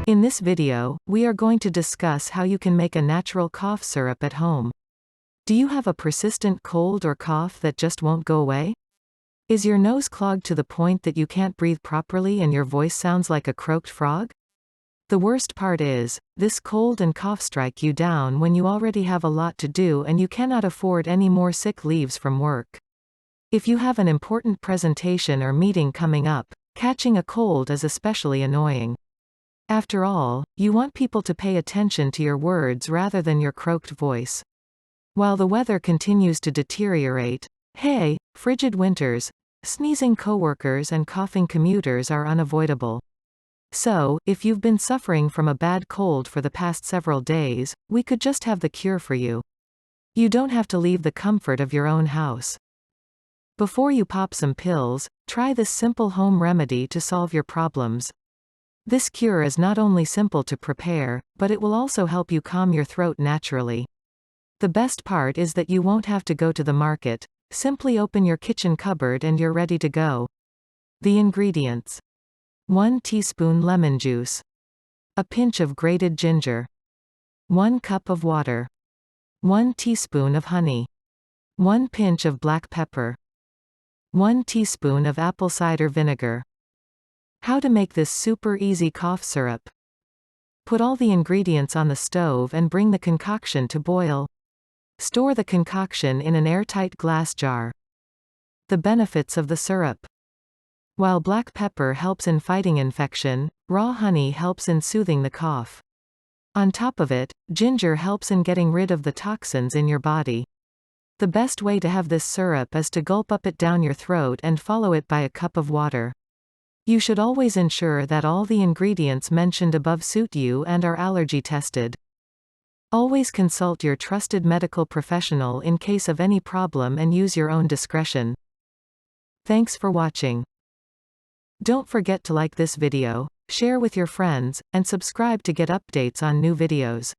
In this video, we are going to discuss how you can make a natural cough syrup at home. Do you have a persistent cold or cough that just won't go away? Is your nose clogged to the point that you can't breathe properly and your voice sounds like a croaked frog? The worst part is, this cold and cough strike you down when you already have a lot to do and you cannot afford any more sick leaves from work. If you have an important presentation or meeting coming up, catching a cold is especially annoying. After all, you want people to pay attention to your words rather than your croaked voice. While the weather continues to deteriorate, hey, frigid winters, sneezing coworkers and coughing commuters are unavoidable. So, if you've been suffering from a bad cold for the past several days, we could just have the cure for you. You don't have to leave the comfort of your own house. Before you pop some pills, try this simple home remedy to solve your problems. This cure is not only simple to prepare, but it will also help you calm your throat naturally. The best part is that you won't have to go to the market, simply open your kitchen cupboard and you're ready to go. The ingredients: 1 teaspoon lemon juice, a pinch of grated ginger, 1 cup of water, 1 teaspoon of honey, 1 pinch of black pepper, 1 teaspoon of apple cider vinegar. How to make this super easy cough syrup. Put all the ingredients on the stove and bring the concoction to boil. Store the concoction in an airtight glass jar. The benefits of the syrup. While black pepper helps in fighting infection, raw honey helps in soothing the cough. On top of it, ginger helps in getting rid of the toxins in your body. The best way to have this syrup is to gulp it down your throat and follow it by a cup of water. You should always ensure that all the ingredients mentioned above suit you and are allergy tested. Always consult your trusted medical professional in case of any problem and use your own discretion. Thanks for watching. Don't forget to like this video, share with your friends, and subscribe to get updates on new videos.